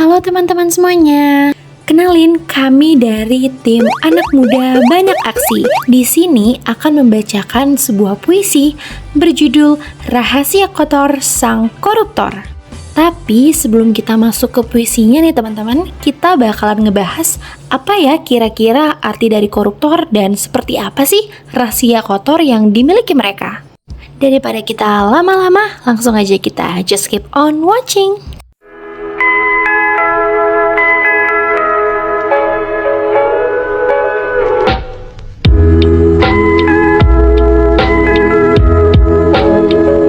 Halo teman-teman semuanya. Kenalin, kami dari tim Anak Muda Banyak Aksi. Di sini akan membacakan sebuah puisi berjudul Rahasia Kotor Sang Koruptor. Tapi sebelum kita masuk ke puisinya nih teman-teman, kita bakalan ngebahas apa ya kira-kira arti dari koruptor dan seperti apa sih rahasia kotor yang dimiliki mereka. Daripada kita lama-lama, langsung aja kita just keep on watching.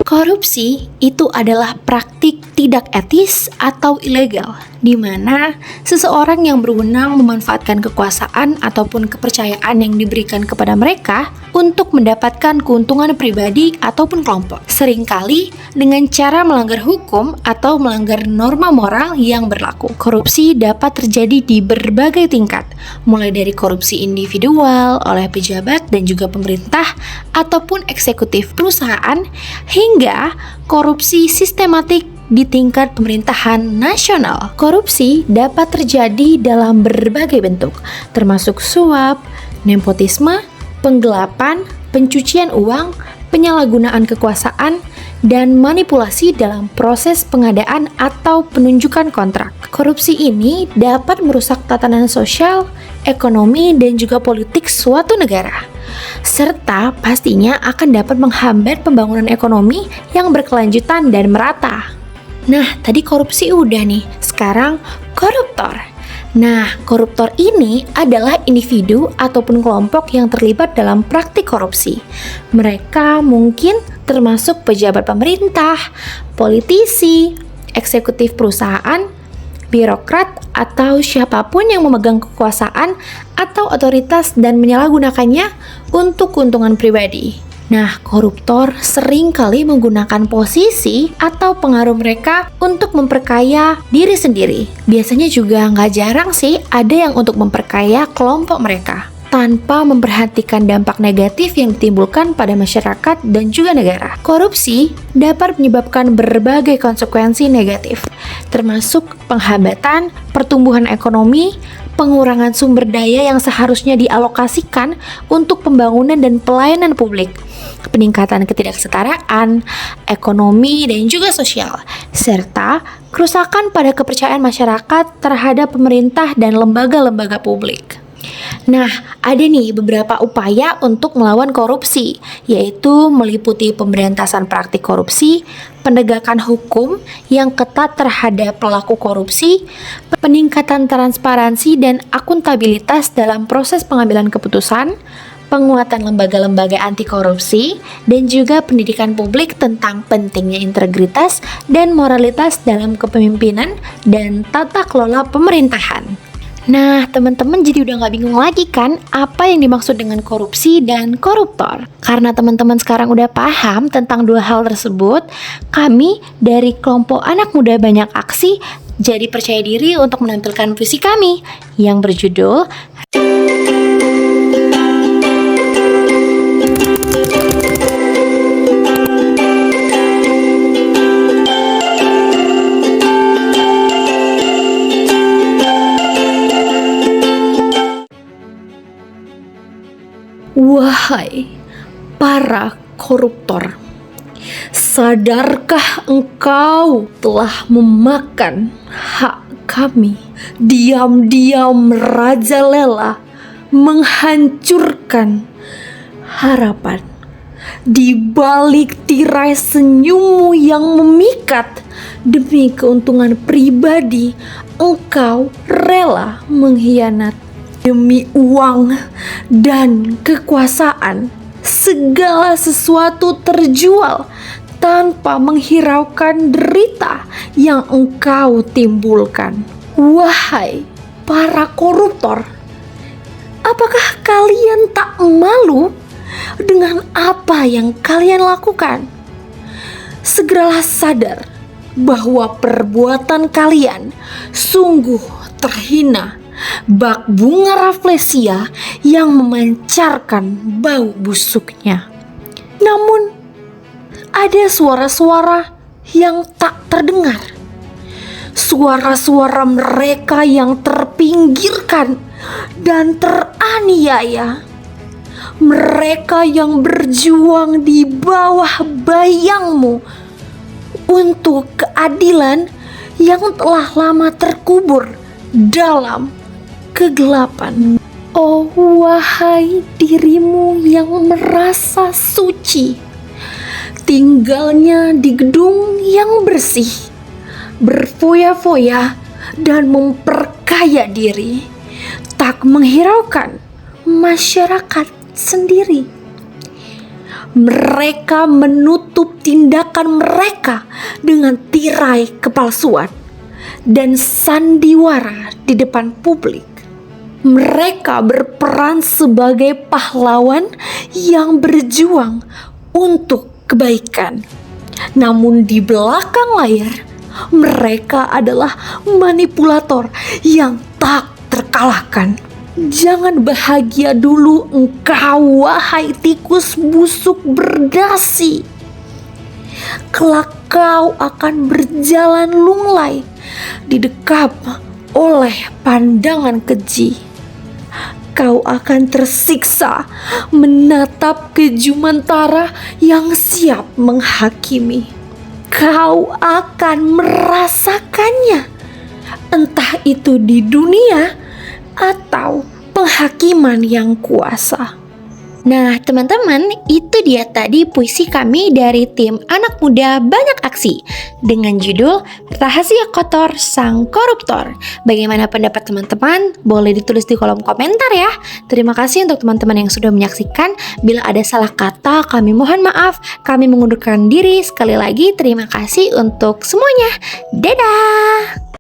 Korupsi itu adalah praktik tidak etis atau ilegal, di mana seseorang yang berwenang memanfaatkan kekuasaan ataupun kepercayaan yang diberikan kepada mereka untuk mendapatkan keuntungan pribadi ataupun kelompok. Seringkali dengan cara melanggar hukum atau melanggar norma moral yang berlaku. Korupsi dapat terjadi di berbagai tingkat, mulai dari korupsi individual oleh pejabat dan juga pemerintah ataupun eksekutif perusahaan, hingga korupsi sistematik di tingkat pemerintahan nasional. Korupsi dapat terjadi dalam berbagai bentuk, termasuk suap, nepotisme, penggelapan, pencucian uang, penyalahgunaan kekuasaan, dan manipulasi dalam proses pengadaan atau penunjukan kontrak. Korupsi ini dapat merusak tatanan sosial, ekonomi, dan juga politik suatu negara, serta pastinya akan dapat menghambat pembangunan ekonomi yang berkelanjutan dan merata. Nah, tadi korupsi udah nih, sekarang koruptor. Nah, koruptor ini adalah individu ataupun kelompok yang terlibat dalam praktik korupsi. Mereka mungkin termasuk pejabat pemerintah, politisi, eksekutif perusahaan, birokrat, atau siapapun yang memegang kekuasaan atau otoritas dan menyalahgunakannya untuk keuntungan pribadi. Nah, koruptor seringkali menggunakan posisi atau pengaruh mereka untuk memperkaya diri sendiri. Biasanya juga nggak jarang sih ada yang untuk memperkaya kelompok mereka, tanpa memperhatikan dampak negatif yang ditimbulkan pada masyarakat dan juga negara. Korupsi dapat menyebabkan berbagai konsekuensi negatif, termasuk penghambatan pertumbuhan ekonomi, pengurangan sumber daya yang seharusnya dialokasikan untuk pembangunan dan pelayanan publik, peningkatan ketidaksetaraan, ekonomi, dan juga sosial, serta kerusakan pada kepercayaan masyarakat terhadap pemerintah dan lembaga-lembaga publik. Nah, ada nih beberapa upaya untuk melawan korupsi, yaitu meliputi pemberantasan praktik korupsi, penegakan hukum yang ketat terhadap pelaku korupsi, peningkatan transparansi dan akuntabilitas dalam proses pengambilan keputusan, penguatan lembaga-lembaga anti korupsi, dan juga pendidikan publik tentang pentingnya integritas dan moralitas dalam kepemimpinan dan tata kelola pemerintahan. Nah, teman-teman jadi udah gak bingung lagi kan apa yang dimaksud dengan korupsi dan koruptor? Karena teman-teman sekarang udah paham tentang dua hal tersebut, kami dari kelompok Anak Muda Banyak Aksi jadi percaya diri untuk menampilkan puisi kami yang berjudul Wahai para koruptor, sadarkah engkau telah memakan hak kami? Diam-diam merajalela menghancurkan harapan. Di balik tirai senyummu yang memikat demi keuntungan pribadi, engkau rela mengkhianat. Demi uang dan kekuasaan, segala sesuatu terjual tanpa menghiraukan derita yang engkau timbulkan. Wahai para koruptor, apakah kalian tak malu dengan apa yang kalian lakukan? Segeralah sadar bahwa perbuatan kalian sungguh terhina, bak bunga Rafflesia yang memancarkan bau busuknya. Namun, ada suara-suara yang tak terdengar. suara-suara mereka yang terpinggirkan dan teraniaya. Mereka yang berjuang di bawah bayangmu untuk keadilan yang telah lama terkubur dalam kegelapan. Oh wahai dirimu yang merasa suci, tinggalnya di gedung yang bersih, berfoya-foya dan memperkaya diri, tak menghiraukan masyarakat sendiri. Mereka menutup tindakan mereka dengan tirai kepalsuan dan sandiwara di depan publik. Mereka berperan sebagai pahlawan yang berjuang untuk kebaikan. Namun di belakang layar, mereka adalah manipulator yang tak terkalahkan. Jangan bahagia dulu engkau, wahai tikus busuk berdasi. Kelak kau akan berjalan lunglai, didekap oleh pandangan keji. Kau akan tersiksa menatap keju mentara yang siap menghakimi. Kau akan merasakannya, entah itu di dunia atau penghakiman yang kuasa. Nah teman-teman, itu dia tadi puisi kami dari tim Anak Muda Banyak Aksi dengan judul Rahasia Kotor Sang Koruptor. Bagaimana pendapat teman-teman? Boleh ditulis di kolom komentar ya. Terima kasih untuk teman-teman yang sudah menyaksikan. Bila ada salah kata, kami mohon maaf. Kami mengundurkan diri. Sekali lagi terima kasih untuk semuanya. Dadah!